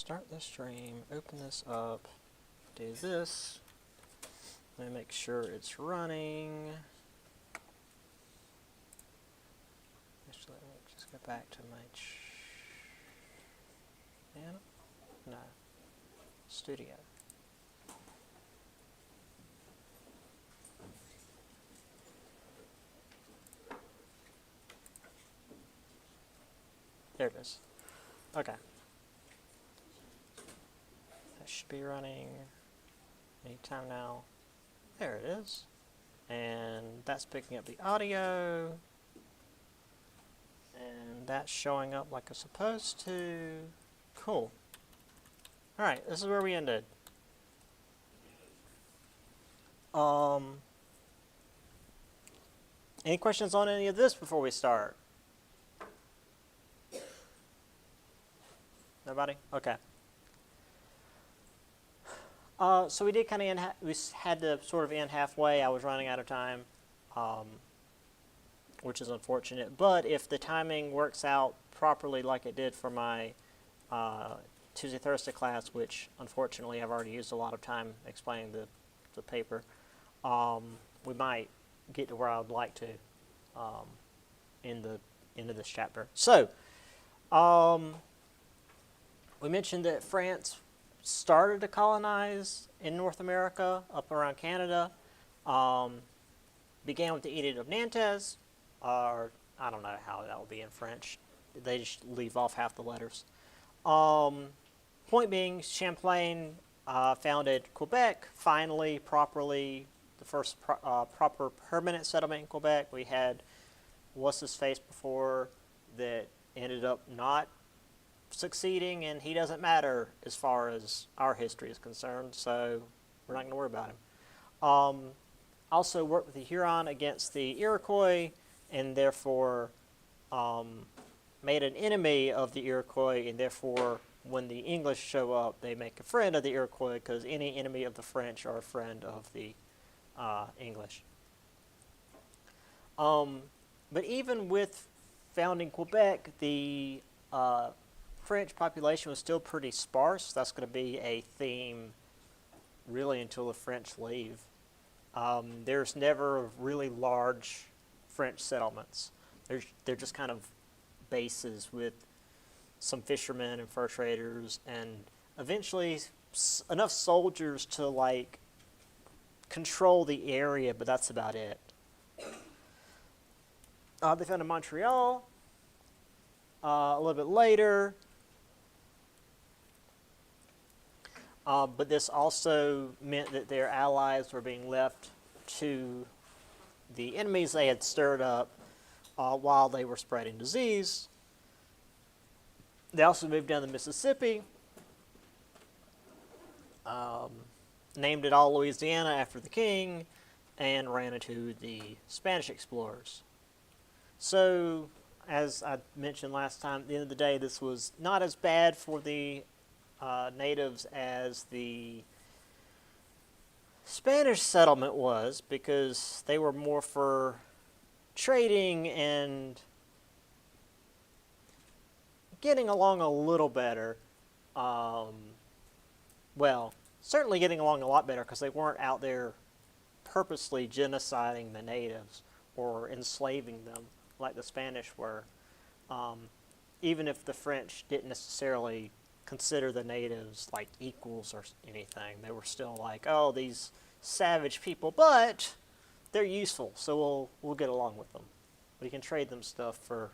start the stream, open this up, do this. Let me make sure it's running. Actually, let me just go back to my channel. No, studio. There it is. Okay. That should be running anytime now. There it is. And that's picking up the audio. And that's showing up like it's supposed to. Cool. Alright, this is where we ended. Any questions on any of this before we start? Nobody? Okay. So we did kind of we had to sort of end halfway. I was running out of time, which is unfortunate. But if the timing works out properly like it did for my Tuesday, Thursday class, which unfortunately I've already used a lot of time explaining the paper, we might get to where I would like to in the end of this chapter. So, we mentioned that France started to colonize in North America, up around Canada. Began with the Edict of Nantes, or I don't know how that would be in French. They just leave off half the letters. Point being, Champlain founded Quebec, finally, properly, the first proper permanent settlement in Quebec. We had what's-his-face before that ended up not succeeding, and he doesn't matter as far as our history is concerned, so we're not going to worry about him. Also worked with the Huron against the Iroquois, and therefore made an enemy of the Iroquois, and therefore when the English show up, they make a friend of the Iroquois, because any enemy of the French are a friend of the English. But even with founding Quebec, the French population was still pretty sparse. That's going to be a theme really until the French leave. There's never really large French settlements. They're just kind of bases with some fishermen and fur traders, and eventually enough soldiers to like control the area, but that's about it. They founded Montreal a little bit later. But this also meant that their allies were being left to the enemies they had stirred up while they were spreading disease. They also moved down the Mississippi, named it all Louisiana after the king, and ran into the Spanish explorers. So, as I mentioned last time, at the end of the day, this was not as bad for the natives as the Spanish settlement was, because they were more for trading and getting along a little better. Well, certainly getting along a lot better, because they weren't out there purposely genociding the natives or enslaving them like the Spanish were. Even if the French didn't necessarily consider the natives like equals or anything, they were still like, oh, these savage people, but they're useful, so we'll get along with them. We can trade them stuff for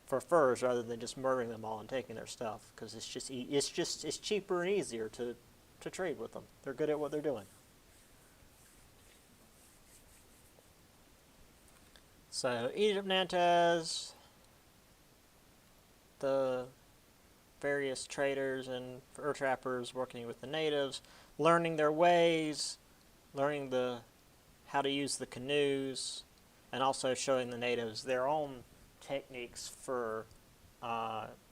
furs rather than just murdering them all and taking their stuff, because it's cheaper and easier to trade with them. They're good at what they're doing. So Edict of Nantes, the various traders and fur trappers working with the natives, learning their ways, learning how to use the canoes, and also showing the natives their own techniques for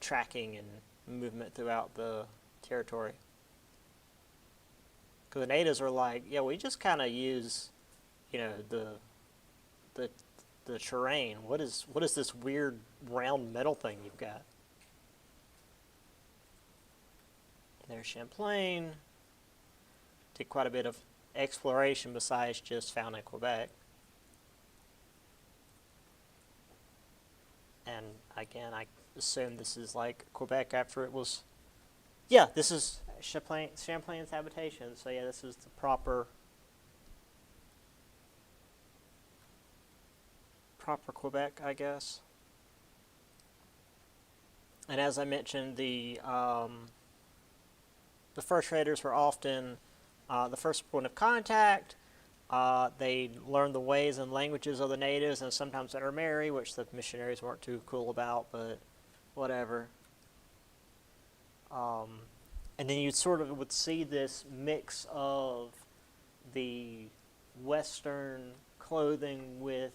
tracking and movement throughout the territory. Because the natives are like, yeah, we just kind of use, the terrain. What is this weird round metal thing you've got? There's Champlain. Did quite a bit of exploration besides just founding Quebec. And again, I assume this is like Quebec after it was. Yeah, this is Champlain's habitation. So yeah, this is the proper Quebec, I guess. And as I mentioned, the fur traders were often the first point of contact. They learned the ways and languages of the natives and sometimes intermarry, which the missionaries weren't too cool about, but whatever. And then you sort of would see this mix of the Western clothing with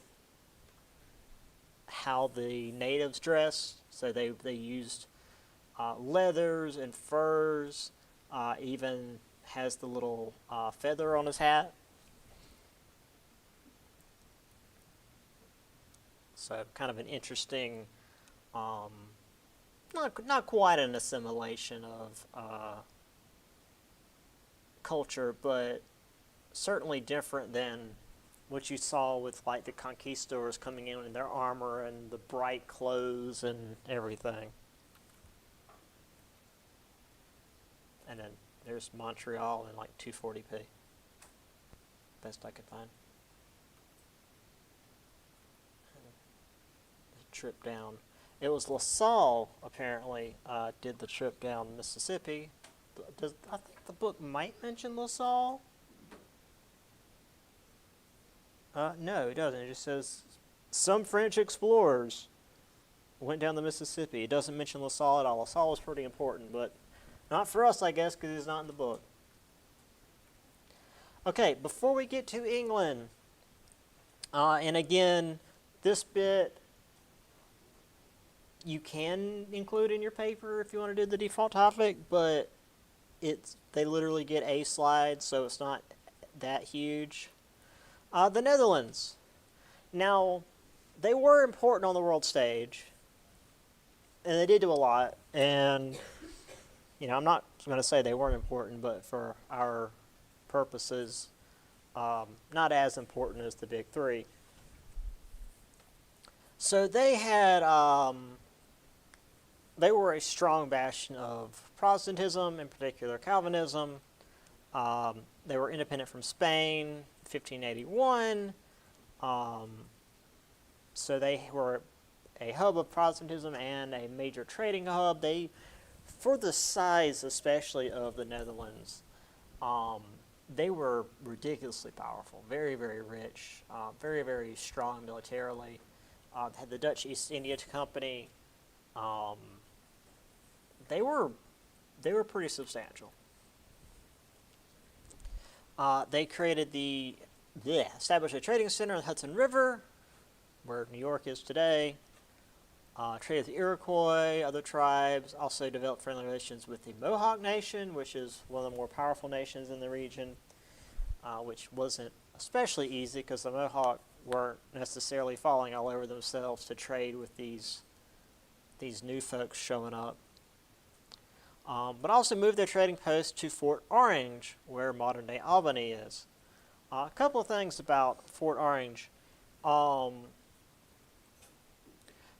how the natives dress. So they used leathers and furs, even has the little feather on his hat. So kind of an interesting, not quite an assimilation of culture, but certainly different than what you saw with like the conquistadors coming in their armor and the bright clothes and everything. And then there's Montreal in like 240p. Best I could find. Trip down. It was LaSalle apparently did the trip down Mississippi. I think the book might mention LaSalle. No, it doesn't. It just says some French explorers went down the Mississippi. It doesn't mention LaSalle at all. LaSalle was pretty important, but not for us, I guess, because it's not in the book. Okay, before we get to England, and again, this bit you can include in your paper if you want to do the default topic, but they literally get a slide, so it's not that huge. The Netherlands. Now, they were important on the world stage, and they did do a lot, and I'm not going to say they weren't important, but for our purposes, not as important as the big three. So they had, they were a strong bastion of Protestantism, in particular Calvinism. They were independent from Spain, 1581. So they were a hub of Protestantism and a major trading hub. They, for the size especially of the Netherlands, they were ridiculously powerful, very, very rich, very, very strong militarily. Had the Dutch East India Company. They were pretty substantial. They established a trading center on the Hudson River, where New York is today. Traded with the Iroquois, other tribes. Also developed friendly relations with the Mohawk Nation, which is one of the more powerful nations in the region, which wasn't especially easy because the Mohawk weren't necessarily falling all over themselves to trade with these new folks showing up. But also moved their trading post to Fort Orange, where modern-day Albany is. A couple of things about Fort Orange.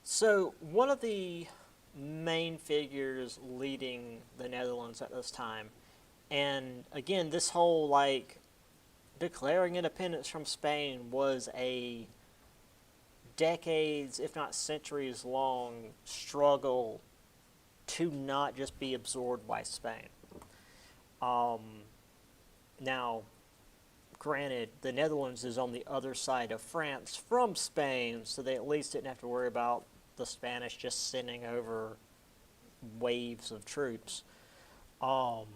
So one of the main figures leading the Netherlands at this time, and again, this whole declaring independence from Spain was a decades, if not centuries long struggle to not just be absorbed by Spain. Now, granted, the Netherlands is on the other side of France from Spain, so they at least didn't have to worry about the Spanish just sending over waves of troops. But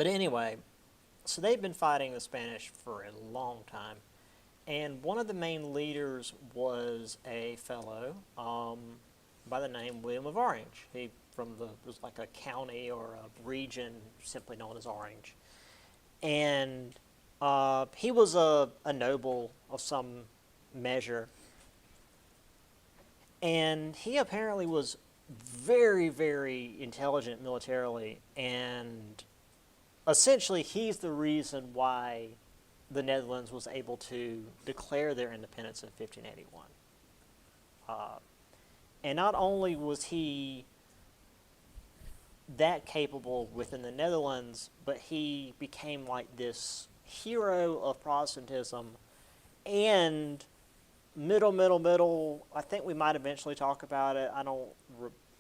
anyway, so they've been fighting the Spanish for a long time. And one of the main leaders was a fellow by the name William of Orange. He was like a county or a region simply known as Orange. And he was a noble of some measure. And he apparently was very, very intelligent militarily, and essentially he's the reason why the Netherlands was able to declare their independence in 1581. And not only was he that capable within the Netherlands, but he became like this hero of Protestantism and middle. I think we might eventually talk about it.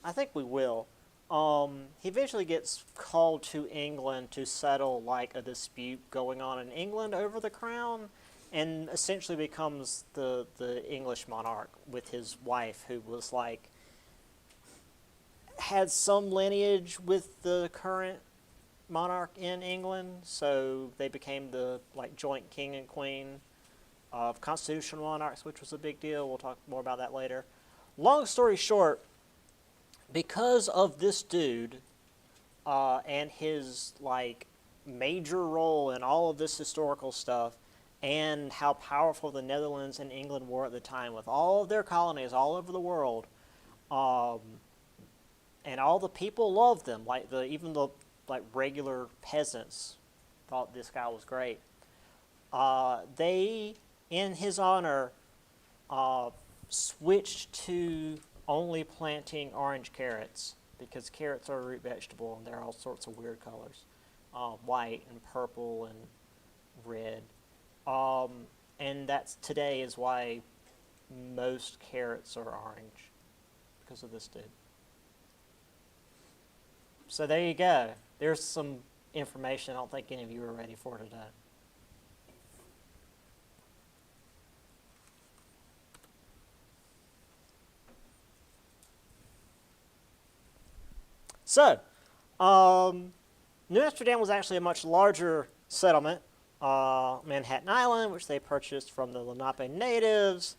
I think we will. He eventually gets called to England to settle like a dispute going on in England over the crown, and essentially becomes the English monarch with his wife, who was like had some lineage with the current monarch in England, so they became the like joint king and queen of constitutional monarchs, which was a big deal. We'll talk more about that later. Long story short, because of this dude and his like major role in all of this historical stuff, and how powerful the Netherlands and England were at the time with all of their colonies all over the world, and all the people loved them. Like even the like regular peasants thought this guy was great. They, in his honor, switched to only planting orange carrots, because carrots are a root vegetable and they're all sorts of weird colors, white and purple and red. And that's today is why most carrots are orange, because of this dude. So there you go. There's some information I don't think any of you are ready for today. So, New Amsterdam was actually a much larger settlement. Manhattan Island, which they purchased from the Lenape natives,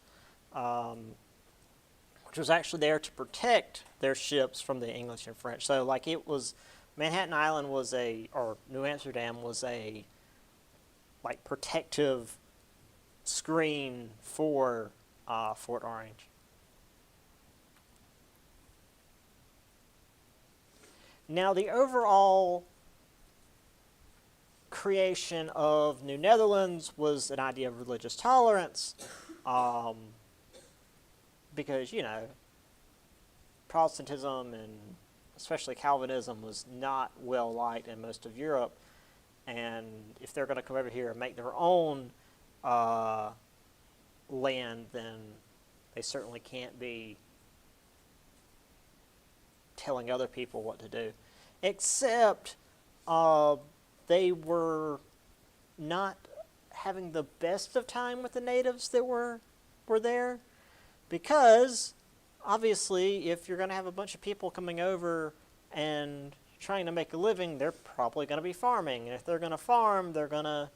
which was actually there to protect their ships from the English and French. So, like, it was, Manhattan Island was or New Amsterdam was a, like, protective screen for Fort Orange. Now, the overall creation of New Netherlands was an idea of religious tolerance, because, you know, Protestantism and especially Calvinism was not well liked in most of Europe, and if they're going to come over here and make their own land, then they certainly can't be telling other people what to do. Except they were not having the best of time with the natives that were there, because obviously if you're going to have a bunch of people coming over and trying to make a living, they're probably going to be farming, and if they're going to farm, they're going to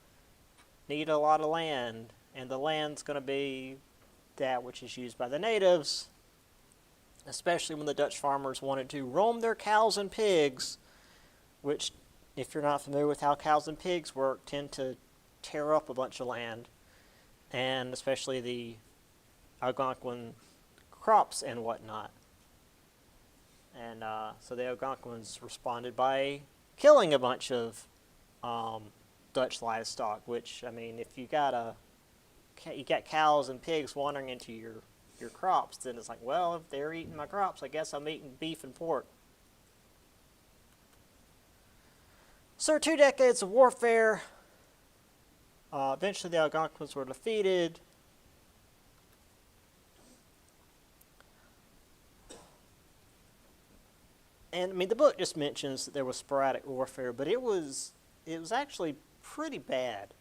need a lot of land, and the land's going to be that which is used by the natives, especially when the Dutch farmers wanted to roam their cows and pigs, which, if you're not familiar with how cows and pigs work, tend to tear up a bunch of land, and especially the Algonquin crops and whatnot. And so the Algonquins responded by killing a bunch of Dutch livestock, which, I mean, if you got cows and pigs wandering into your crops, then it's like, well, if they're eating my crops, I guess I'm eating beef and pork. So 2 decades of warfare. Eventually the Algonquins were defeated. And I mean, the book just mentions that there was sporadic warfare, but it was actually pretty bad.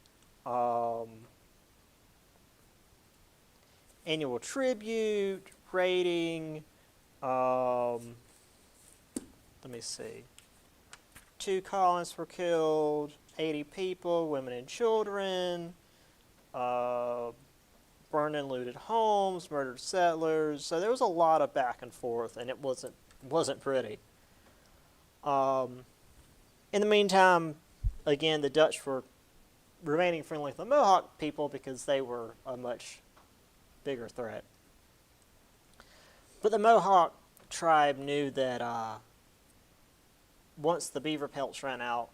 Annual tribute, raiding, let me see. 2 colonists were killed, 80 people, women and children, burned and looted homes, murdered settlers. So there was a lot of back and forth, and it wasn't pretty. In the meantime, again, the Dutch were remaining friendly with the Mohawk people because they were a much bigger threat. But the Mohawk tribe knew that once the beaver pelts ran out,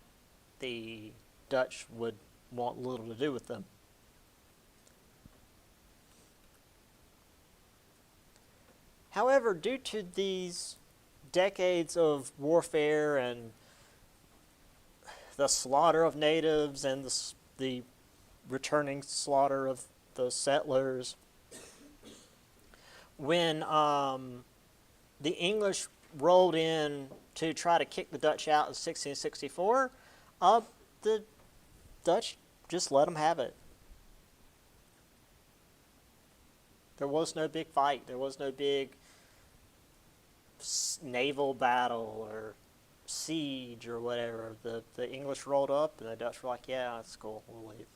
the Dutch would want little to do with them. However, due to these decades of warfare and the slaughter of natives and the returning slaughter of the settlers, when the English rolled in to try to kick the Dutch out in 1664, the Dutch just let them have it. There was no big fight. There was no big naval battle or siege or whatever. The English rolled up and the Dutch were like, yeah, that's cool, we'll leave.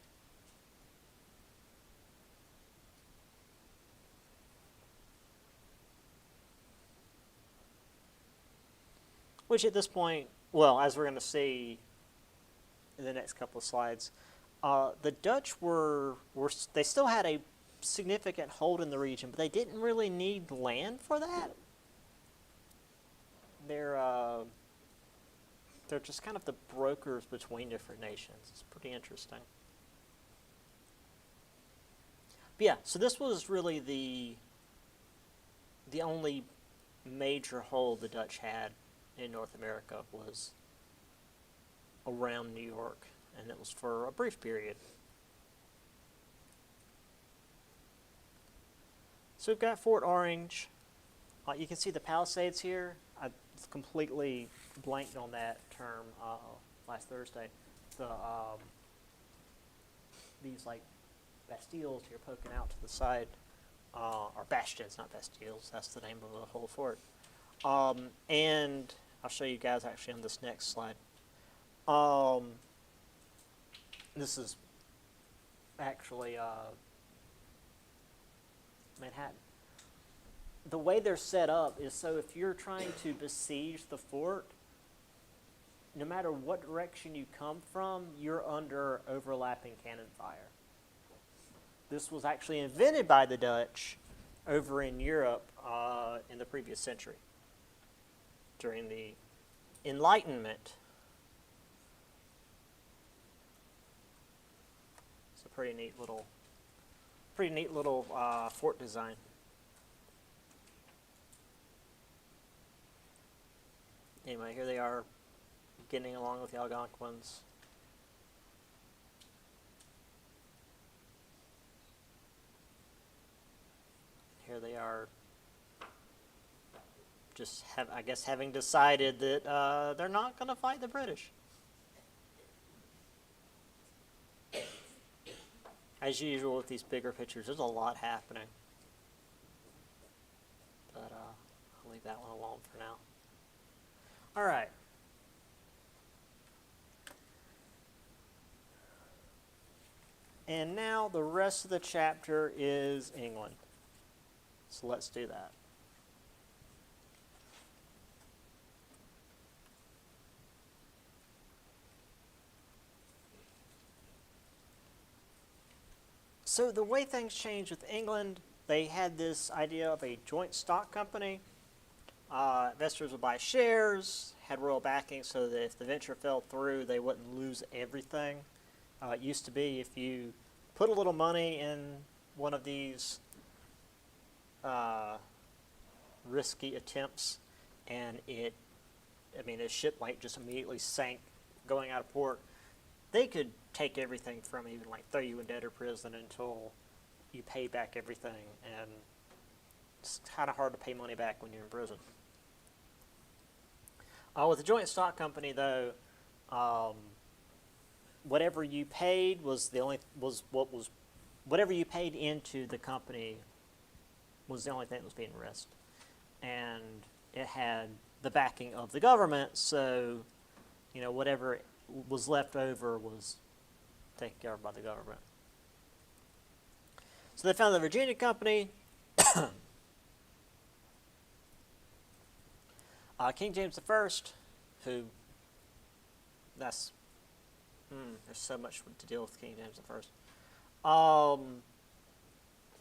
Which at this point, well, as we're going to see in the next couple of slides, the Dutch they still had a significant hold in the region, but they didn't really need land for that. They're just kind of the brokers between different nations. It's pretty interesting. But yeah, so this was really the only major hold the Dutch had in North America was around New York, and it was for a brief period. So we've got Fort Orange. You can see the Palisades here. I completely blanked on that term last Thursday. These like bastilles here poking out to the side, or bastions, not bastilles. That's the name of the whole fort. And I'll show you guys actually on this next slide. This is actually Manhattan. The way they're set up is so if you're trying to besiege the fort, no matter what direction you come from, you're under overlapping cannon fire. This was actually invented by the Dutch over in Europe in the previous century, during the Enlightenment. It's a pretty neat little fort design. Anyway, here they are getting along with the Algonquins. Here they are, just I guess having decided that they're not going to fight the British. As usual with these bigger pictures, there's a lot happening. But I'll leave that one alone for now. All right. And now the rest of the chapter is England. So let's do that. So the way things changed with England, they had this idea of a joint stock company. Investors would buy shares, had royal backing so that if the venture fell through, they wouldn't lose everything. It used to be if you put a little money in one of these risky attempts and a ship like just immediately sank going out of port, they could take everything from you and like throw you in debtor prison until you pay back everything, and it's kind of hard to pay money back when you're in prison. With a joint stock company, though, whatever you paid whatever you paid into the company was the only thing that was being risked, and it had the backing of the government. So, whatever was left over was taken care of by the government. So they founded the Virginia Company. King James I, who, there's so much to deal with King James I,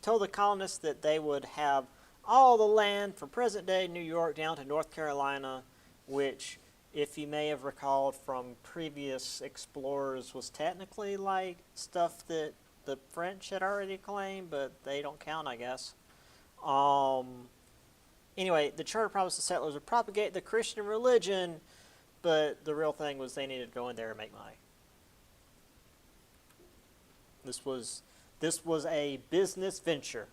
told the colonists that they would have all the land from present-day New York down to North Carolina, which, if you may have recalled from previous explorers, was technically like stuff that the French had already claimed, but they don't count, I guess. Um, anyway, the charter promised the settlers would propagate the Christian religion, but the real thing was they needed to go in there and make money. This was a business venture,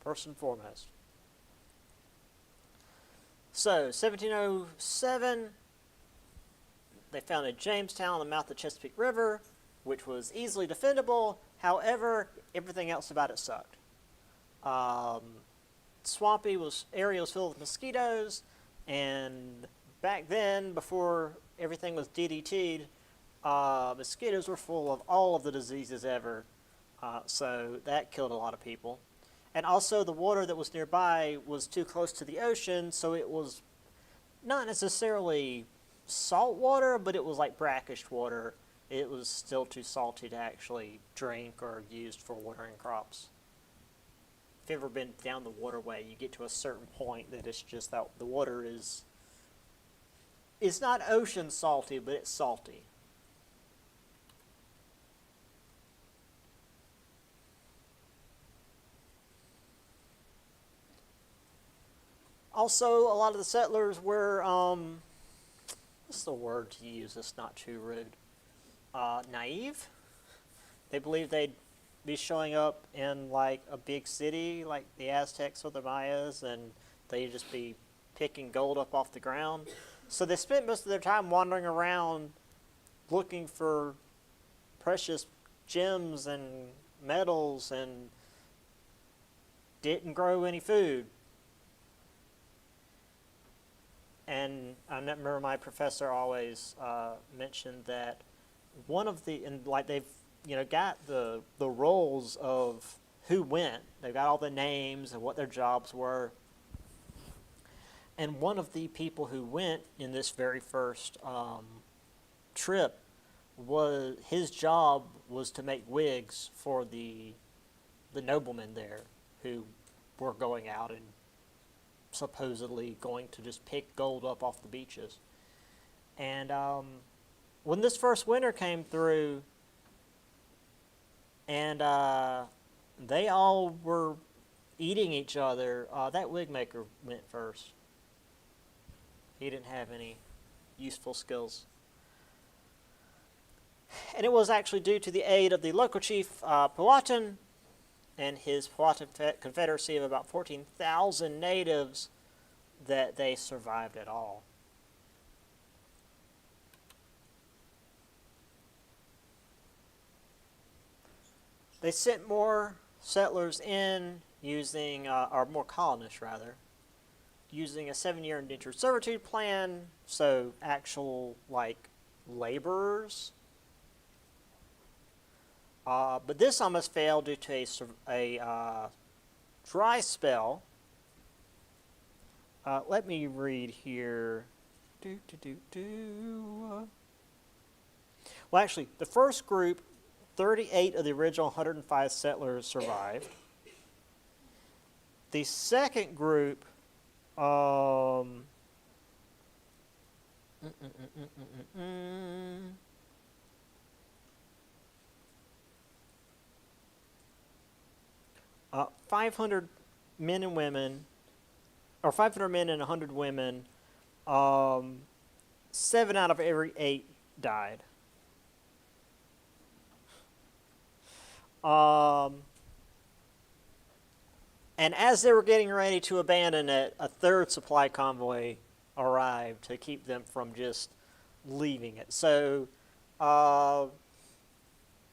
first and foremost. So, 1707, they founded Jamestown on the mouth of the Chesapeake River, which was easily defendable. However, everything else about it sucked. Um, Swampy area was filled with mosquitoes, and back then, before everything was DDT'd, mosquitoes were full of all of the diseases ever. So that killed a lot of people. And also, the water that was nearby was too close to the ocean, so it was not necessarily salt water, but it was like brackish water. It was still too salty to actually drink or used for watering crops. If you've ever been down the waterway, you get to a certain point that it's just that the water is, it's not ocean salty, but it's salty. Also, a lot of the settlers were, what's the word to use that's not too rude? Naive. They believed they'd be showing up in like a big city like the Aztecs or the Mayas, and they'd just be picking gold up off the ground. So they spent most of their time wandering around looking for precious gems and metals and didn't grow any food. And I remember my professor always mentioned that one of the, and like they've, got the roles of who went. They've got all the names and what their jobs were. And one of the people who went in this very first trip his job was to make wigs for the noblemen there who were going out and supposedly going to just pick gold up off the beaches. And when this first winter came through, and they all were eating each other, that wig maker went first. He didn't have any useful skills. And it was actually due to the aid of the local chief, Powhatan, and his Powhatan Confederacy of about 14,000 natives that they survived at all. They sent more settlers in using, or more colonists rather, using a 7-year indentured servitude plan, so actual, like, laborers. But this almost failed due to a dry spell. Let me read here. Well, actually, the first group, 38 of the original 105 settlers survived. The second group, 500 men and women, or 500 men and 100 women, 7 out of every 8 died. And as they were getting ready to abandon it, a third supply convoy arrived to keep them from just leaving it. So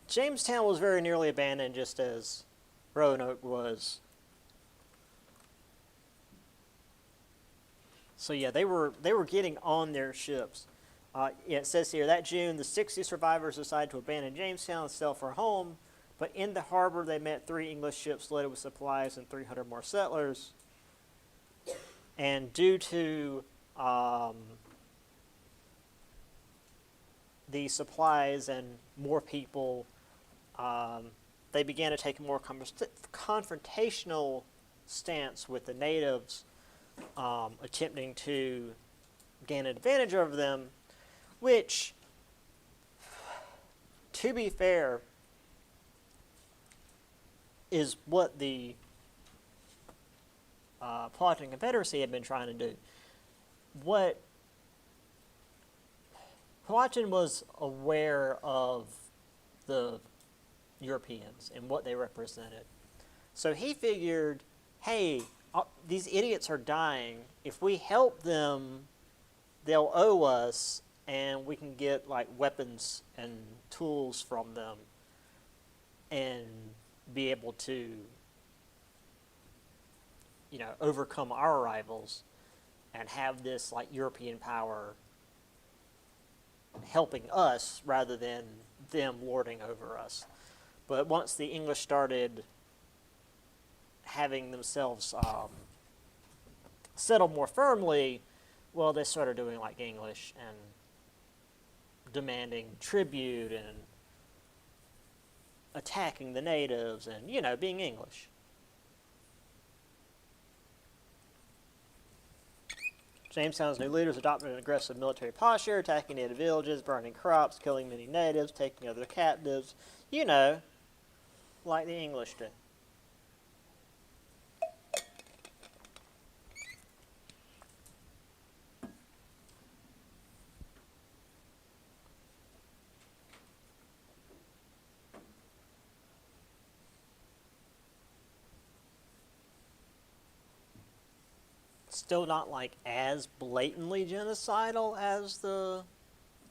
Jamestown was very nearly abandoned, just as Roanoke was. So yeah, they were getting on their ships. It says here that June, the 60 survivors decided to abandon Jamestown and sail for home. But in the harbor, they met 3 English ships loaded with supplies and 300 more settlers. And due to the supplies and more people, they began to take a more confrontational stance with the natives attempting to gain an advantage over them, which, to be fair, is what the Powhatan Confederacy had been trying to do. What Powhatan was aware of the Europeans and what they represented. So he figured, hey, these idiots are dying. If we help them, they'll owe us, and we can get like weapons and tools from them and be able to, overcome our rivals and have this like European power helping us rather than them lording over us. But once the English started having themselves settled more firmly, well, they started doing like English and demanding tribute and attacking the natives and, being English. Jamestown's new leaders adopted an aggressive military posture, attacking native villages, burning crops, killing many natives, taking other captives, like the English did. Still not like as blatantly genocidal as the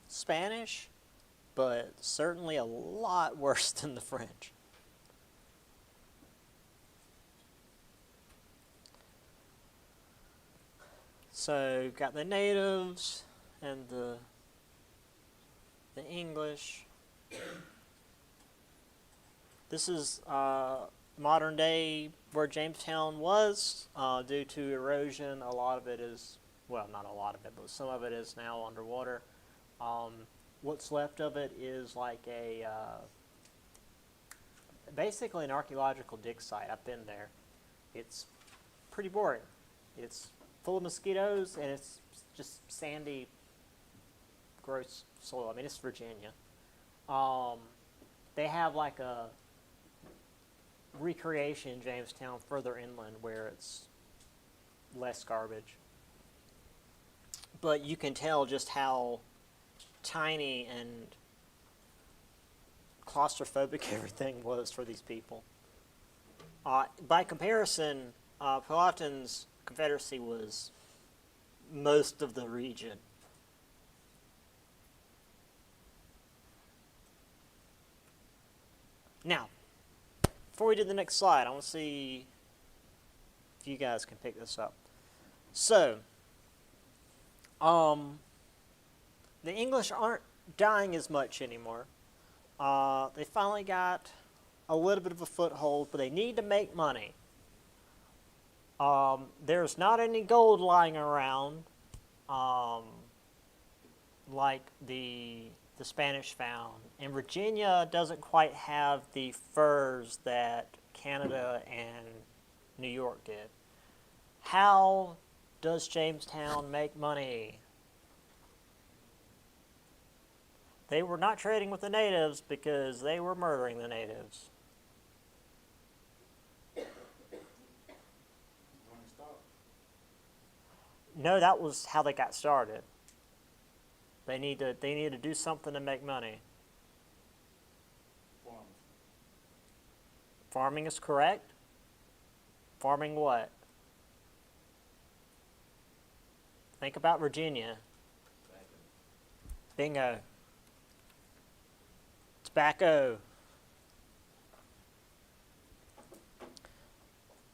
Spanish, but certainly a lot worse than the French. So got the natives and the English. This is modern day where Jamestown was. Due to erosion, a lot of it is, well, not a lot of it, but some of it is now underwater. What's left of it is like basically an archaeological dig site. I've been there. It's pretty boring. It's full of mosquitoes, and it's just sandy, gross soil. I mean, it's Virginia. They have like a recreation in Jamestown further inland where it's less garbage. But you can tell just how tiny and claustrophobic everything was for these people. By comparison, Powhatan's Confederacy was most of the region. Now, before we do the next slide, I want to see if you guys can pick this up. So, the English aren't dying as much anymore. They finally got a little bit of a foothold, but they need to make money. There's not any gold lying around like the Spanish found. And Virginia doesn't quite have the furs that Canada and New York did. How does Jamestown make money? They were not trading with the natives because they were murdering the natives. No, that was how they got started. They need to do something to make money. Farming is correct. Farming what? Think about Virginia. Bingo. Tobacco.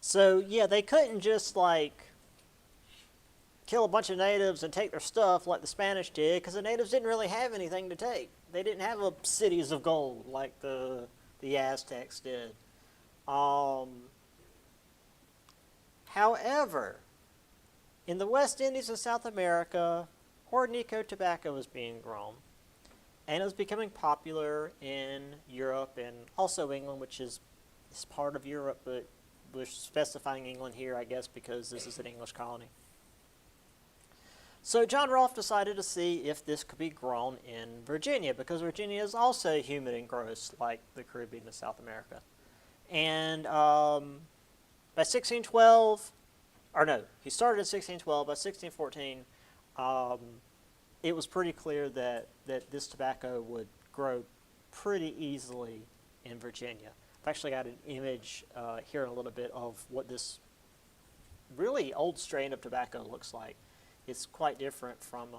So, yeah, they couldn't just, like, kill a bunch of natives and take their stuff like the Spanish did, because the natives didn't really have anything to take. They didn't have cities of gold like the Aztecs did. However, in the West Indies and South America, Hornico tobacco was being grown, and it was becoming popular in Europe and also England, which is part of Europe, but we're specifying England here, I guess, because this is an English colony. So John Rolfe decided to see if this could be grown in Virginia, because Virginia is also humid and gross like the Caribbean and South America. And by 1612, or no, he started in 1612. By 1614, it was pretty clear that this tobacco would grow pretty easily in Virginia. I've actually got an image here in a little bit of what this really old strain of tobacco looks like. It's quite different from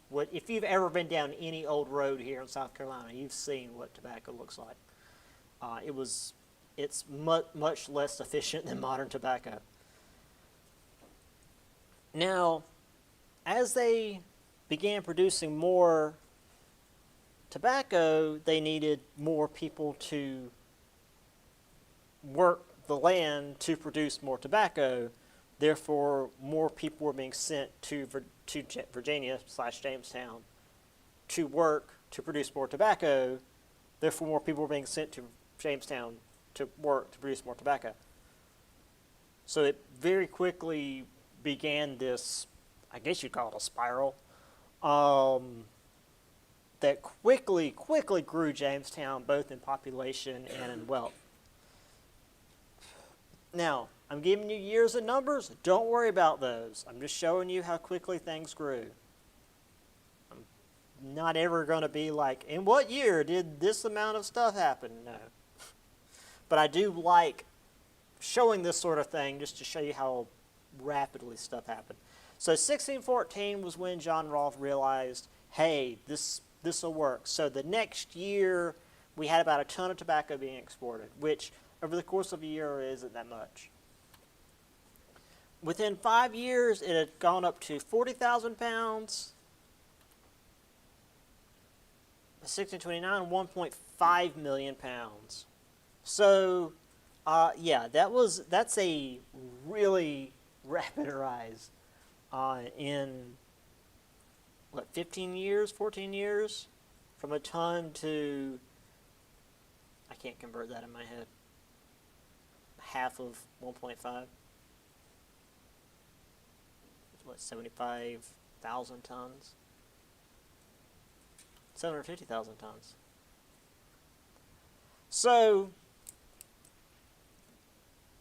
what if you've ever been down any old road here in South Carolina, you've seen what tobacco looks like. It's much less efficient than modern tobacco. Now, as they began producing more tobacco, they needed more people to work the land to produce more tobacco. Therefore, more people were being sent to Virginia/Jamestown to work to produce more tobacco. Therefore, more people were being sent to Jamestown to work to produce more tobacco. So it very quickly began this, I guess you'd call it a spiral, that quickly grew Jamestown both in population and in wealth. Now, I'm giving you years and numbers. Don't worry about those. I'm just showing you how quickly things grew. I'm not ever going to be like, in what year did this amount of stuff happen? No. But I do like showing this sort of thing just to show you how rapidly stuff happened. So 1614 was when John Rolfe realized, hey, this will work. So the next year, we had about a ton of tobacco being exported, which over the course of a year isn't that much. Within 5 years, it had gone up to 40,000 pounds. 1629, 1.5 million pounds. So, yeah, that's a really rapid rise in, 15 years, 14 years? From a ton to, I can't convert that in my head, half of 1.5. 75,000 tons? 750,000 tons. So,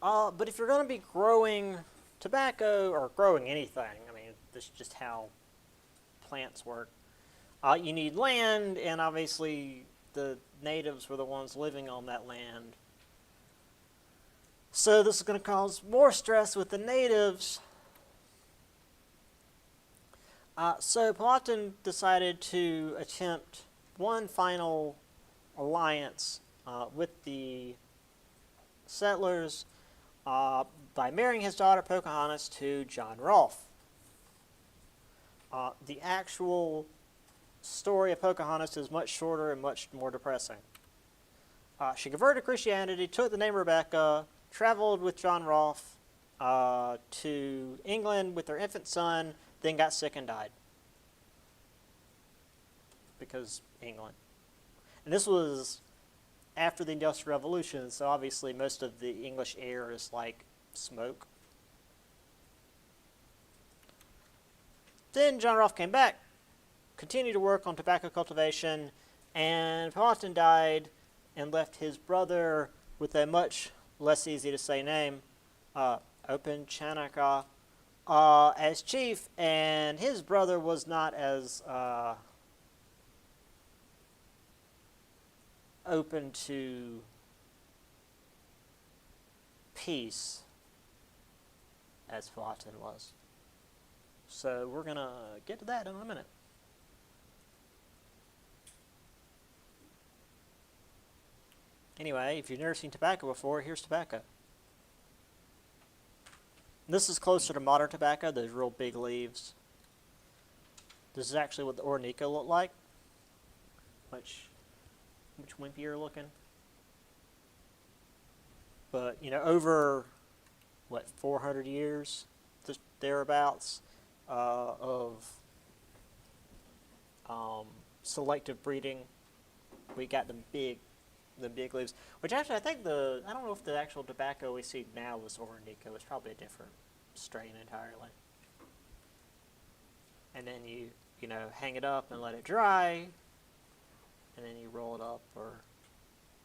but if you're going to be growing tobacco, or growing anything, I mean, this is just how plants work, you need land, and obviously the natives were the ones living on that land. So this is going to cause more stress with the natives. So Powhatan decided to attempt one final alliance with the settlers by marrying his daughter Pocahontas to John Rolfe. The actual story of Pocahontas is much shorter and much more depressing. She converted to Christianity, took the name Rebecca, traveled with John Rolfe to England with their infant son, then got sick and died. Because England. And this was after the Industrial Revolution, so obviously most of the English air is like smoke. Then John Rolfe came back, continued to work on tobacco cultivation, and Powhatan died and left his brother with a much less easy to say name, Opechancanough, as chief, and his brother was not as open to peace as Powhatan was. So we're going to get to that in a minute. Anyway, if you've never seen tobacco before, here's tobacco. This is closer to modern tobacco, those real big leaves. This is actually what the Orinoco looked like. Much wimpier looking. But, over, 400 years, just thereabouts, of selective breeding, we got them big, the big leaves. Which actually, I don't know if the actual tobacco we see now is Orinoco. It's probably a different strain entirely. And then you know, hang it up and let it dry, and then you roll it up, or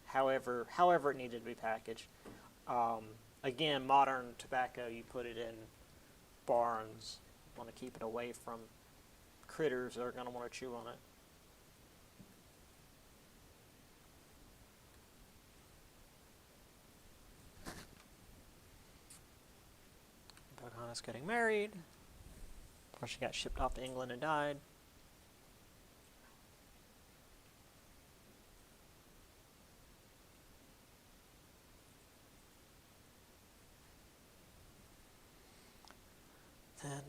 however it needed to be packaged. Um, Again, modern tobacco, you put it in barns. You want to keep it away from critters that are going to want to chew on it. Pocahontas getting married. Of course, she got shipped off to England and died. Then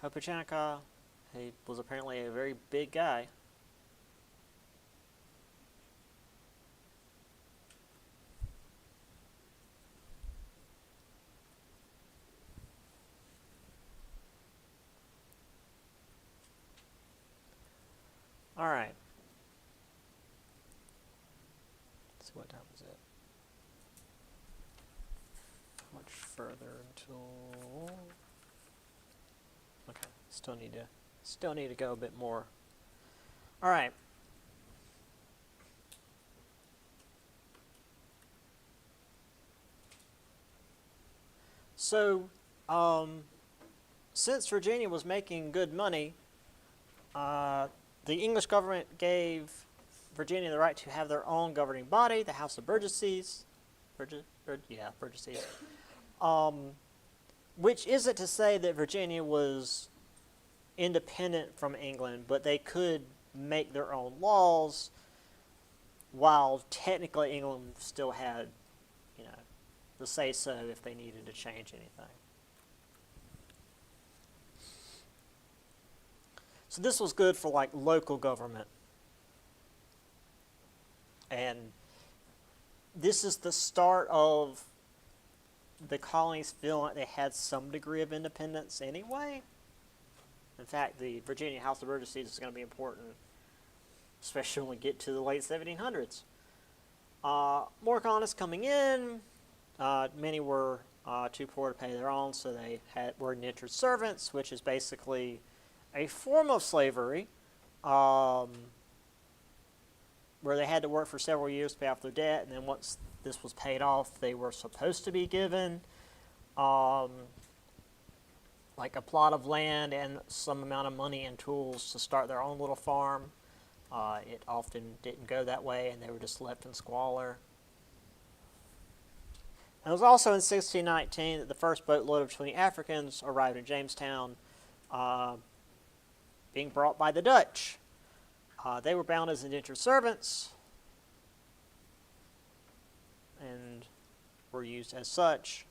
Opechancanough, he was apparently a very big guy. All right. Let's see, what time is it? How much further until? Okay, still need to go a bit more. All right. So, since Virginia was making good money, the English government gave Virginia the right to have their own governing body, the House of Burgesses. Burgesses. Which isn't to say that Virginia was independent from England, but they could make their own laws, while technically England still had, you know, the say-so if they needed to change anything. So this was good for like local government. And this is the start of the colonies feeling like they had some degree of independence anyway. In fact, the Virginia House of Burgesses is going to be important, especially when we get to the late 1700s. More colonists coming in. Many were too poor to pay their own, so they were indentured servants, which is basically a form of slavery, where they had to work for several years to pay off their debt, and then once this was paid off, they were supposed to be given like a plot of land and some amount of money and tools to start their own little farm. It often didn't go that way, and they were just left in squalor. And it was also in 1619 that the first boatload of 20 Africans arrived in Jamestown, being brought by the Dutch. They were bound as indentured servants and were used as such.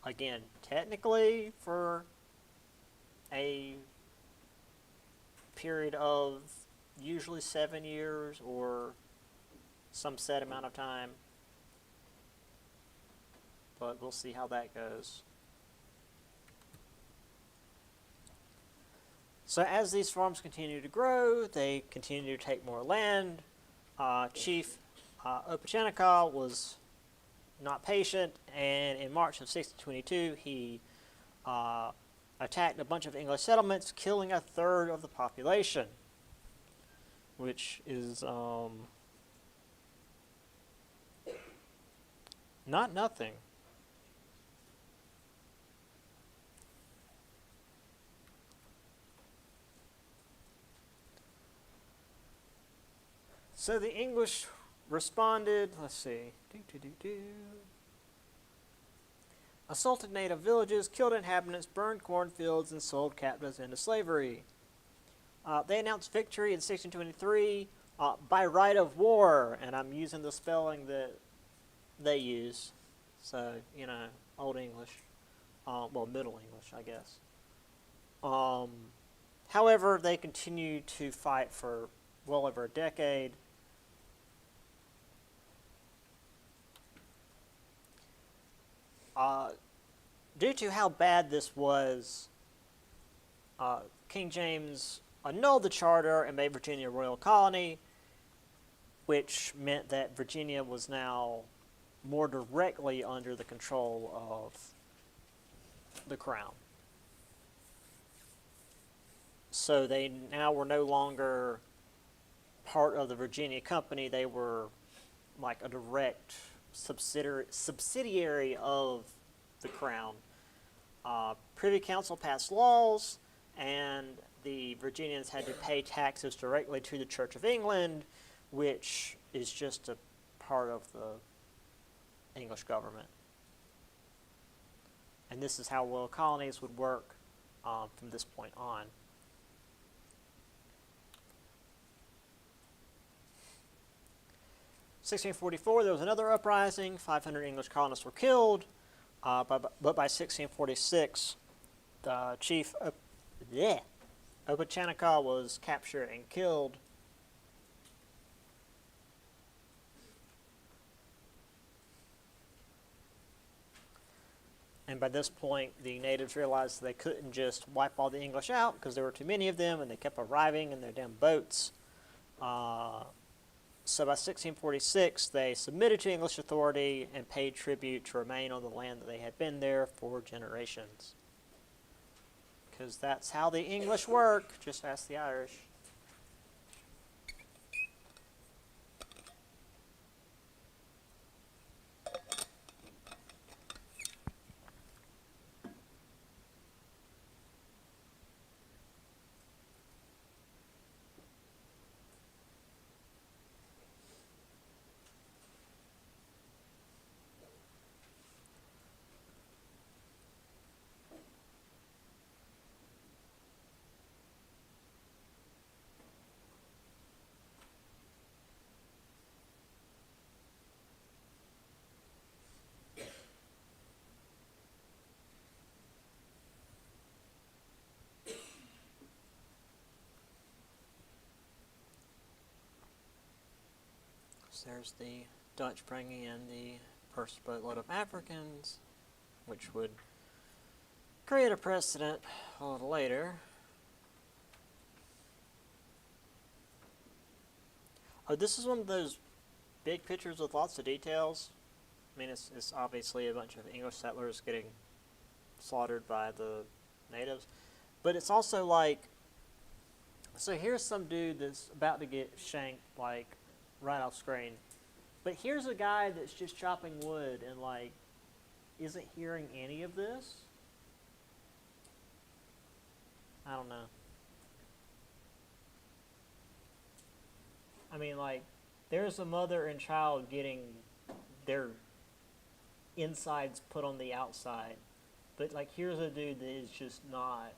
Again, technically for a period of usually 7 years or some set amount of time, but we'll see how that goes. So as these farms continue to grow, they continue to take more land. Chief Opechancanough was not patient, and in March of 1622, he attacked a bunch of English settlements, killing a third of the population, which is not nothing. So the English responded, let's see, assaulted native villages, killed inhabitants, burned cornfields, and sold captives into slavery. They announced victory in 1623 by right of war, and I'm using the spelling that they use. So, you know, Old English. Well, Middle English, I guess. However, they continued to fight for well over a decade. Due to how bad this was, King James annulled the charter and made Virginia a royal colony, which meant that Virginia was now more directly under the control of the crown. So they now were no longer part of the Virginia Company. They were like a direct subsidiary of the crown. Privy Council passed laws, and the Virginians had to pay taxes directly to the Church of England, which is just a part of the English government. And this is how royal colonies would work from this point on. In 1644, there was another uprising. 500 English colonists were killed, but by 1646, the chief Opechancanough was captured and killed. And by this point, the natives realized they couldn't just wipe all the English out because there were too many of them, and they kept arriving in their damn boats. So by 1646, they submitted to English authority and paid tribute to remain on the land that they had been there for generations. Because that's how the English work. Just ask the Irish. There's the Dutch bringing in the first boatload of Africans, which would create a precedent a little later. Oh, this is one of those big pictures with lots of details. I mean, it's obviously a bunch of English settlers getting slaughtered by the natives, but it's also like, so here's some dude that's about to get shanked, like, right off screen. But here's a guy that's just chopping wood and like isn't hearing any of this. I don't know. I mean, like, there's a mother and child getting their insides put on the outside. But like here's a dude that is just not,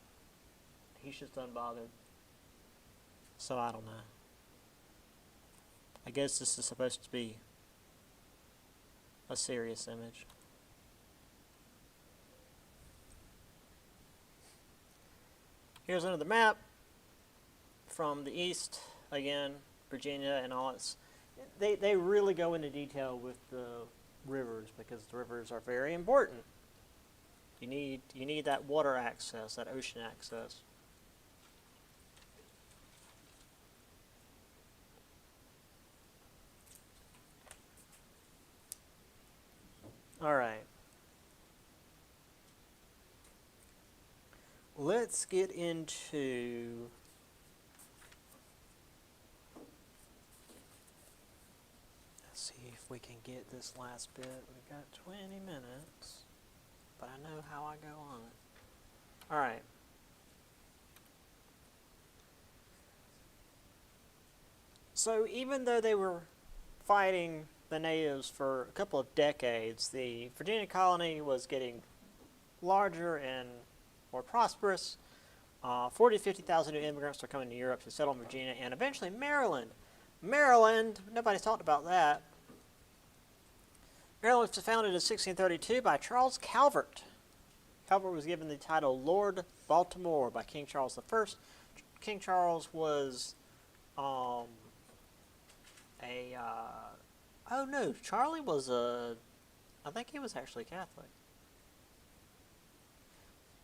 he's just unbothered. So I don't know. I guess this is supposed to be a serious image. Here's another map from the east. Again, Virginia and all its... They really go into detail with the rivers because the rivers are very important. You need that water access, that ocean access. All right. Let's get into see if we can get this last bit. We've got 20 minutes, but I know how I go on. All right. So even though they were fighting the natives for a couple of decades, the Virginia colony was getting larger and more prosperous. 40 to 50,000 new immigrants were coming to Europe to settle in Virginia and eventually Maryland. Maryland, nobody's talked about that. Maryland was founded in 1632 by Charles Calvert. Calvert was given the title Lord Baltimore by King Charles I. King Charles was oh no, Charlie was I think he was actually Catholic.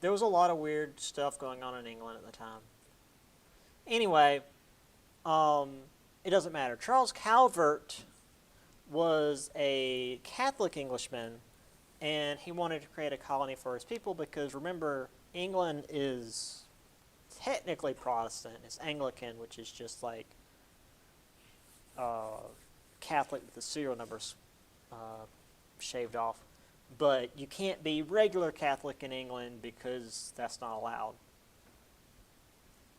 There was a lot of weird stuff going on in England at the time. Anyway, it doesn't matter. Charles Calvert was a Catholic Englishman, and he wanted to create a colony for his people because, remember, England is technically Protestant. It's Anglican, which is just like Catholic with the serial numbers shaved off. But you can't be regular Catholic in England because that's not allowed.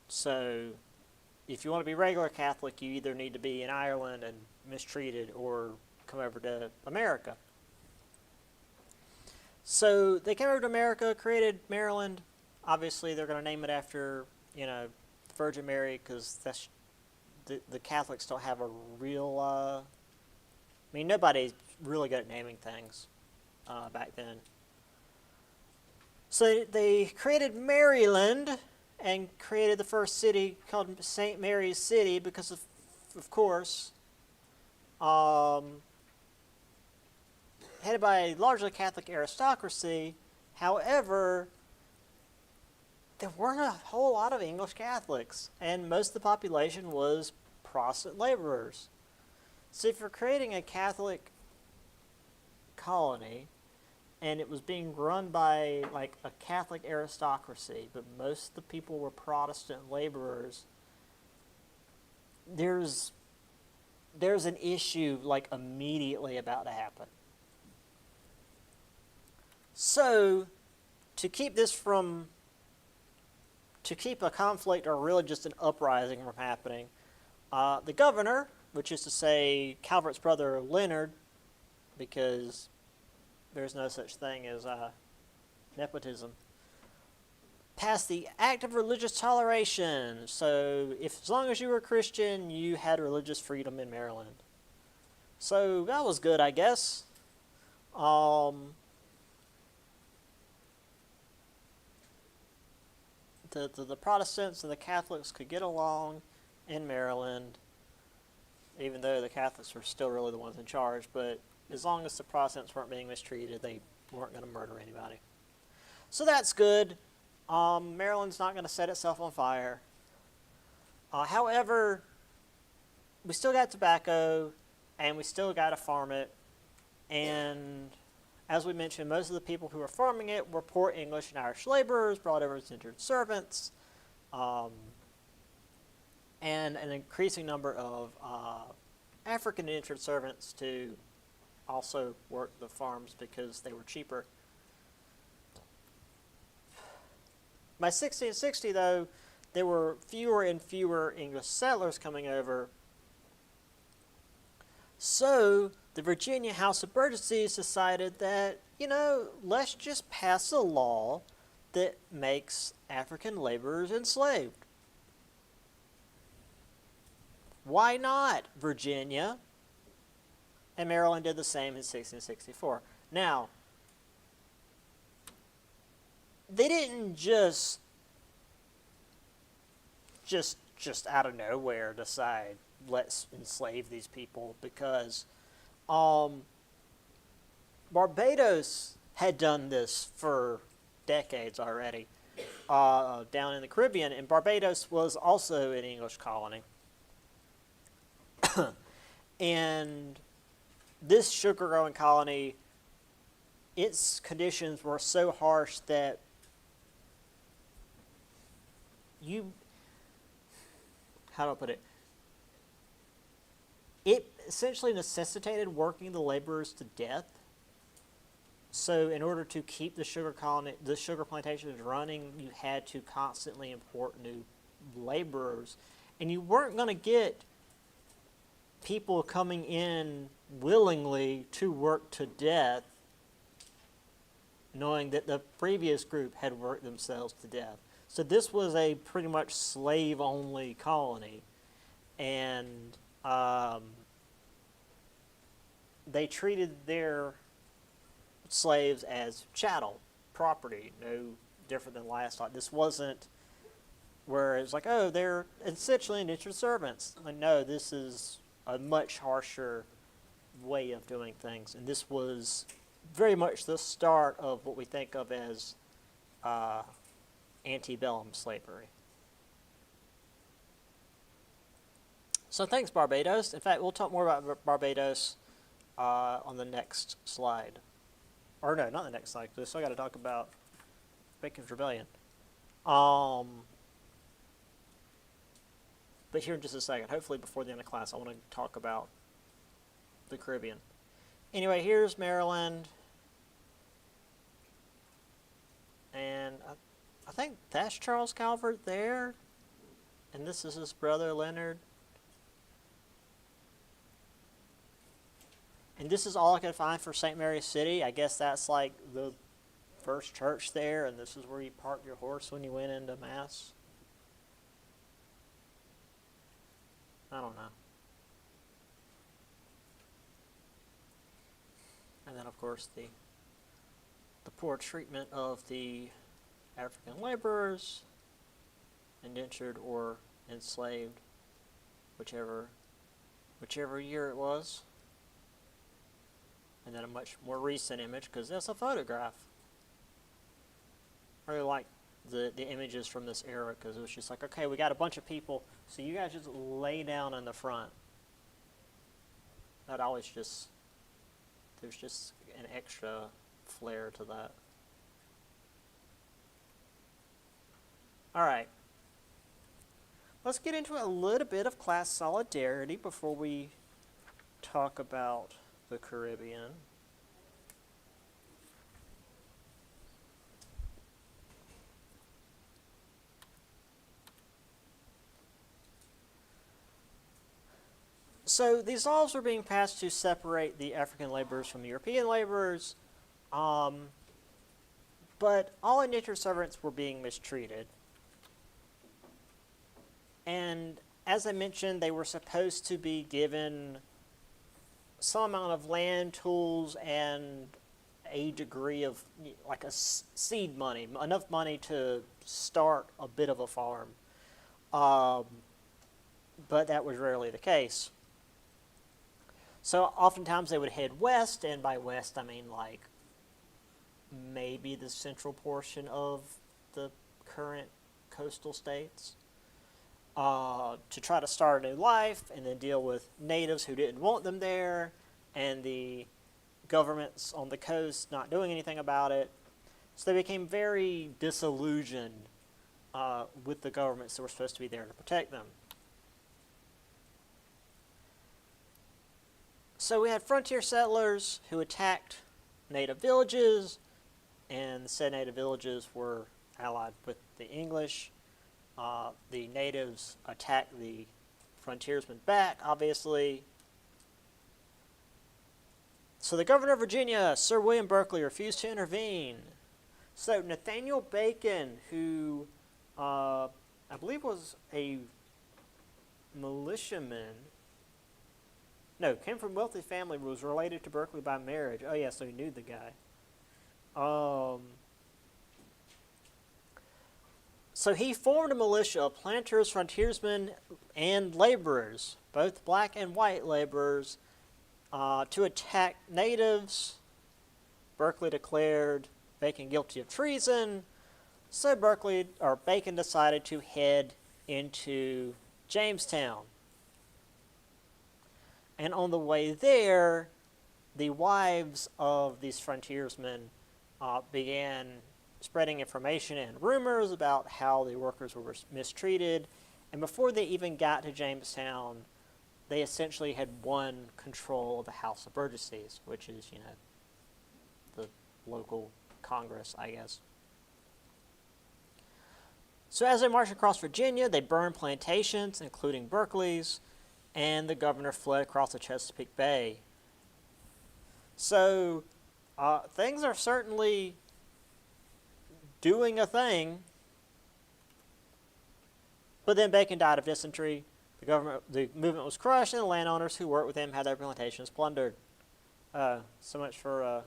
So if you want to be regular Catholic, you either need to be in Ireland and mistreated or come over to America. So they came over to America, created Maryland. Obviously, they're going to name it after, Virgin Mary, because that's the Catholics don't have a real. Nobody's really good at naming things back then. So they created Maryland and created the first city called St. Mary's City because of course, headed by a largely Catholic aristocracy. However, there weren't a whole lot of English Catholics, and most of the population was Protestant laborers. So if you're creating a Catholic colony, and it was being run by like a Catholic aristocracy, but most of the people were Protestant laborers, there's an issue like immediately about to happen. So, to keep a conflict or really just an uprising from happening, the governor, which is to say Calvert's brother Leonard, because there's no such thing as nepotism, passed the Act of Religious Toleration. So, as long as you were a Christian, you had religious freedom in Maryland. So, that was good, I guess. The Protestants and the Catholics could get along in Maryland, even though the Catholics were still really the ones in charge. But as long as the Protestants weren't being mistreated, they weren't going to murder anybody. So that's good. Maryland's not going to set itself on fire. However, we still got tobacco, and we still got to farm it. And as we mentioned, most of the people who were farming it were poor English and Irish laborers brought over as indentured servants, and an increasing number of African indentured servants to also work the farms because they were cheaper. By 1660, though, there were fewer and fewer English settlers coming over. So the Virginia House of Burgesses decided that, let's just pass a law that makes African laborers enslaved. Why not, Virginia? And Maryland did the same in 1664. Now, they didn't just out of nowhere decide, let's enslave these people, because Barbados had done this for decades already down in the Caribbean, and Barbados was also an English colony. And this sugar-growing colony, its conditions were so harsh that how do I put it? It essentially necessitated working the laborers to death. So in order to keep the sugar plantations running, you had to constantly import new laborers. And you weren't going to get people coming in willingly to work to death, knowing that the previous group had worked themselves to death. So this was a pretty much slave-only colony. And they treated their slaves as chattel, property, no different than livestock. This wasn't where it's like, oh, they're essentially indentured servants. Like, no, this is a much harsher way of doing things. And this was very much the start of what we think of as antebellum slavery. So thanks, Barbados. In fact, we'll talk more about Barbados on the next slide. Or no, not the next slide, because I still got to talk about Bacon's Rebellion. But here in just a second, hopefully before the end of class, I want to talk about the Caribbean. Anyway, here's Maryland. And I think that's Charles Calvert there. And this is his brother, Leonard. And this is all I could find for St. Mary's City. I guess that's like the first church there, and this is where you parked your horse when you went into Mass. I don't know. And then, of course, the poor treatment of the African laborers, indentured or enslaved, whichever year it was. And then a much more recent image, because that's a photograph. I really like the images from this era, because it was just like, okay, we got a bunch of people, so you guys just lay down in the front. That always just, there's just an extra flair to that. Alright. Let's get into a little bit of class solidarity before we talk about the Caribbean. So these laws were being passed to separate the African laborers from the European laborers, but all indentured servants were being mistreated. And as I mentioned, they were supposed to be given some amount of land, tools, and a degree of, like, a seed money, enough money to start a bit of a farm. But that was rarely the case. So oftentimes they would head west, and by west I mean like maybe the central portion of the current coastal states, to try to start a new life and then deal with natives who didn't want them there, and the governments on the coast not doing anything about it. So they became very disillusioned with the governments that were supposed to be there to protect them. So we had frontier settlers who attacked native villages, and said native villages were allied with the English. The natives attacked the frontiersmen back, obviously. So the governor of Virginia, Sir William Berkeley, refused to intervene. So Nathaniel Bacon, who I believe was a militiaman, no, came from a wealthy family, was related to Berkeley by marriage. Oh yeah, so he knew the guy. So he formed a militia of planters, frontiersmen, and laborers, both black and white laborers, to attack natives. Berkeley declared Bacon guilty of treason, so Bacon decided to head into Jamestown. And on the way there, the wives of these frontiersmen began spreading information and rumors about how the workers were mistreated. And before they even got to Jamestown, they essentially had won control of the House of Burgesses, which is, the local Congress, I guess. So as they marched across Virginia, they burned plantations, including Berkeley's, and the governor fled across the Chesapeake Bay. So things are certainly doing a thing. But then Bacon died of dysentery. The movement was crushed, and the landowners who worked with him had their plantations plundered. So much for a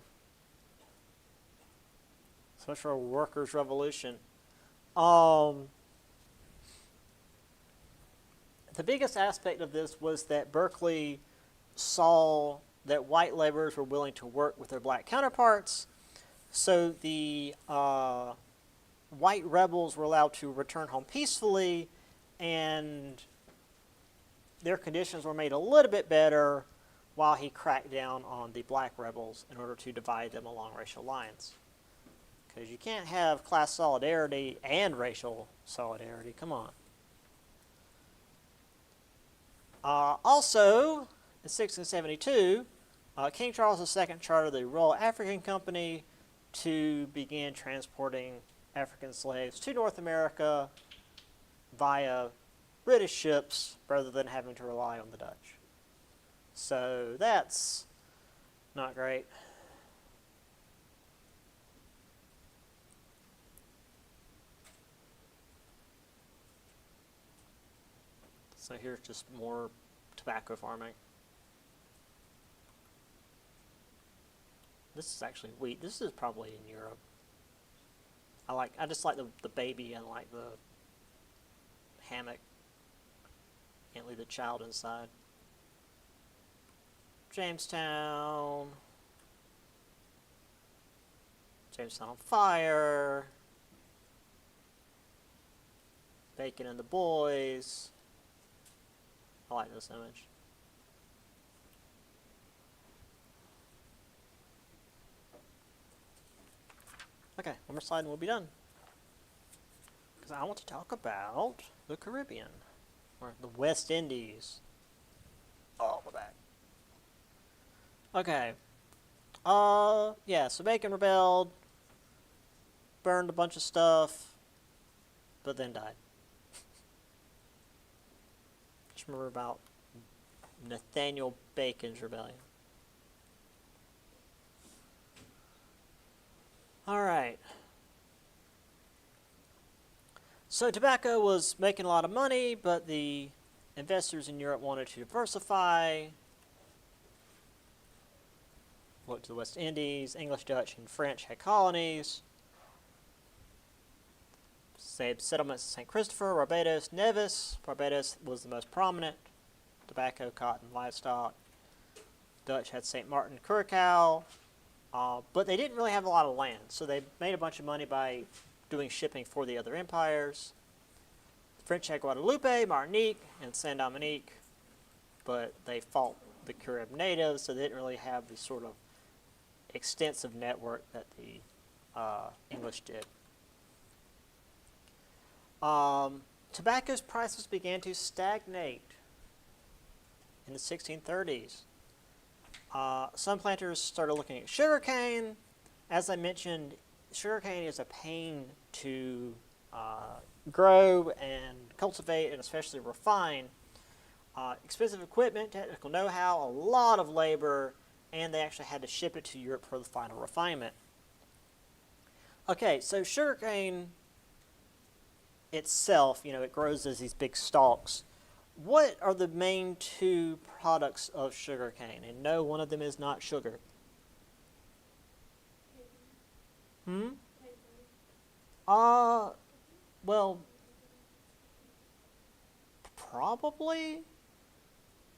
workers' revolution. The biggest aspect of this was that Berkeley saw that white laborers were willing to work with their black counterparts, so the white rebels were allowed to return home peacefully, and their conditions were made a little bit better while he cracked down on the black rebels in order to divide them along racial lines. Because you can't have class solidarity and racial solidarity. Come on. Also, in 1672, King Charles II chartered the Royal African Company to begin transporting African slaves to North America via British ships rather than having to rely on the Dutch. So that's not great. So here's just more tobacco farming. This is actually wheat. This is probably in Europe. I just like the baby and like the hammock. Can't leave the child inside. Jamestown. Jamestown on fire. Bacon and the boys. I like this image. Okay, one more slide and we'll be done. Because I want to talk about the Caribbean, or the West Indies. Oh, we're back. Okay. Yeah, so Bacon rebelled, burned a bunch of stuff, but then died. Just remember about Nathaniel Bacon's rebellion. Alright. So tobacco was making a lot of money, but the investors in Europe wanted to diversify. Looked to the West Indies. English, Dutch, and French had colonies. Say settlements in St. Christopher, Barbados, Nevis. Barbados was the most prominent. Tobacco, cotton, livestock. Dutch had St. Martin, Curacao. But they didn't really have a lot of land, so they made a bunch of money by doing shipping for the other empires. The French had Guadeloupe, Martinique, and Saint Dominique, but they fought the Carib natives, so they didn't really have the sort of extensive network that the English did. Tobacco's prices began to stagnate in the 1630s. Some planters started looking at sugarcane. As I mentioned, sugarcane is a pain to grow and cultivate and especially refine. Expensive equipment, technical know-how, a lot of labor, and they actually had to ship it to Europe for the final refinement. Okay, so sugarcane itself, it grows as these big stalks. What are the main two products of sugarcane? And no, one of them is not sugar. Well, probably,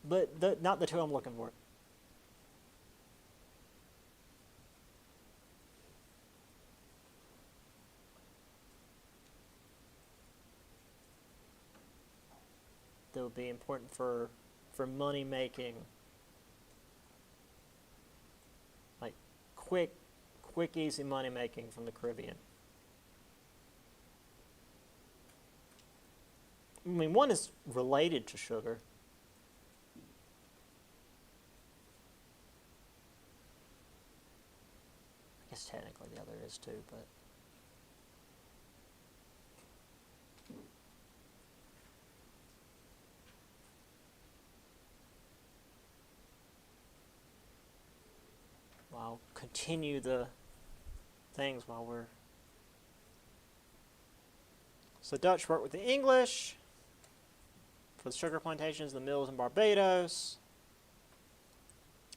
but not the two I'm looking for. That would be important for money making, like quick easy money making from the Caribbean. I mean, one is related to sugar. I guess technically the other is too, but I'll continue the things while we're... So Dutch worked with the English for the sugar plantations, the mills in Barbados.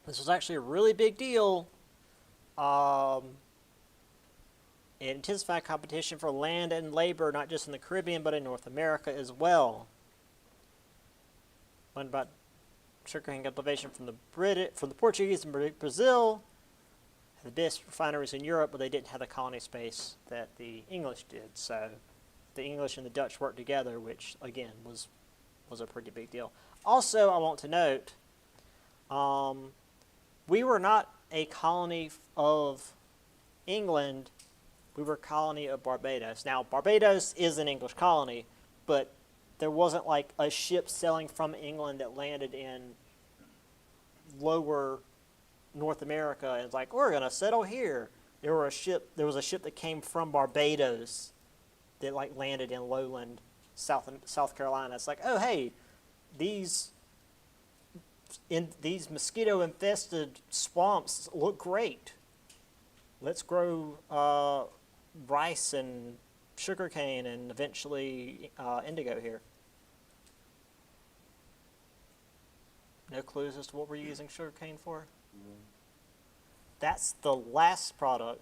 This was actually a really big deal. It intensified competition for land and labor, not just in the Caribbean, but in North America as well. Learned about sugarcane cultivation from the Portuguese in Brazil. The best refineries in Europe, but they didn't have the colony space that the English did. So the English and the Dutch worked together, which again was was a pretty big deal. Also, I want to note, we were not a colony of England. We were a colony of Barbados. Now, Barbados is an English colony, but there wasn't like a ship sailing from England that landed in lower North America and it's like, we're going to settle here. There was a ship that came from Barbados that like landed in lowland South Carolina. It's like, oh hey, these mosquito infested swamps look great. Let's grow rice and sugarcane and eventually indigo here. No clues as to what we're using sugarcane for? That's the last product.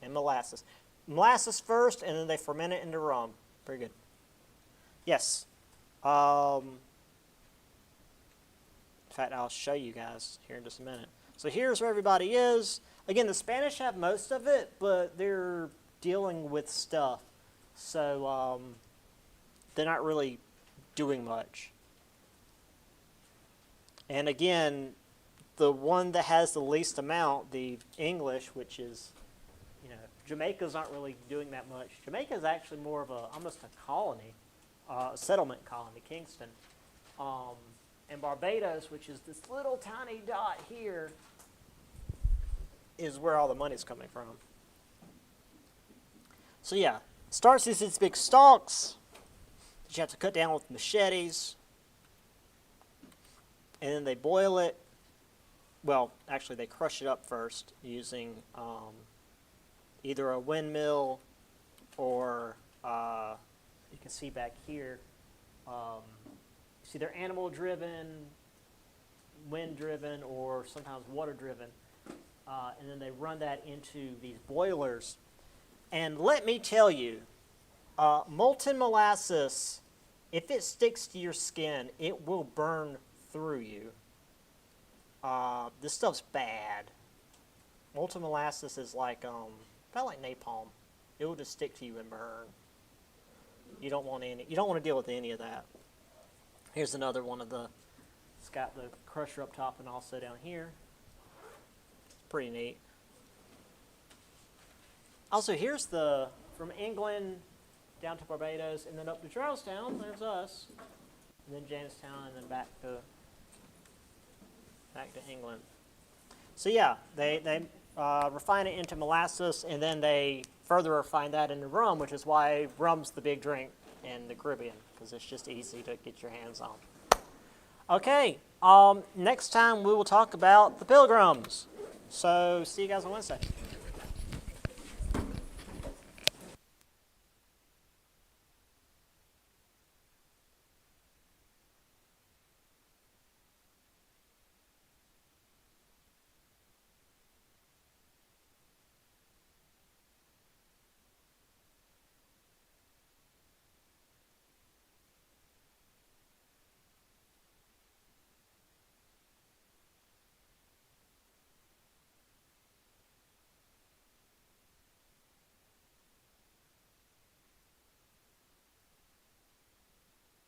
And molasses. Molasses first, and then they ferment it into rum. Very good. Yes. In fact, I'll show you guys here in just a minute. So here's where everybody is. Again, the Spanish have most of it, but they're dealing with stuff. So they're not really doing much. And again, the one that has the least amount, the English, which is, Jamaica's not really doing that much. Jamaica is actually more of almost a colony, a settlement colony, Kingston. And Barbados, which is this little tiny dot here, is where all the money's coming from. So yeah, starts as these big stalks that you have to cut down with machetes. And then they boil it. Well, actually, they crush it up first using either a windmill or you can see back here. See, they're animal-driven, wind-driven, or sometimes water-driven. And then they run that into these boilers. And let me tell you, molten molasses, if it sticks to your skin, it will burn through you. This stuff's bad. Molten molasses is like about like napalm. It will just stick to you and burn. You don't want to deal with any of that. Here's another one of the. It's got the crusher up top and also down here. It's pretty neat. Also, here's the from England down to Barbados and then up to Charlestown. There's us, and then Jamestown, and then back to England. So yeah, they refine it into molasses, and then they further refine that into rum, which is why rum's the big drink in the Caribbean, because it's just easy to get your hands on. Okay, next time we will talk about the Pilgrims. So see you guys on Wednesday.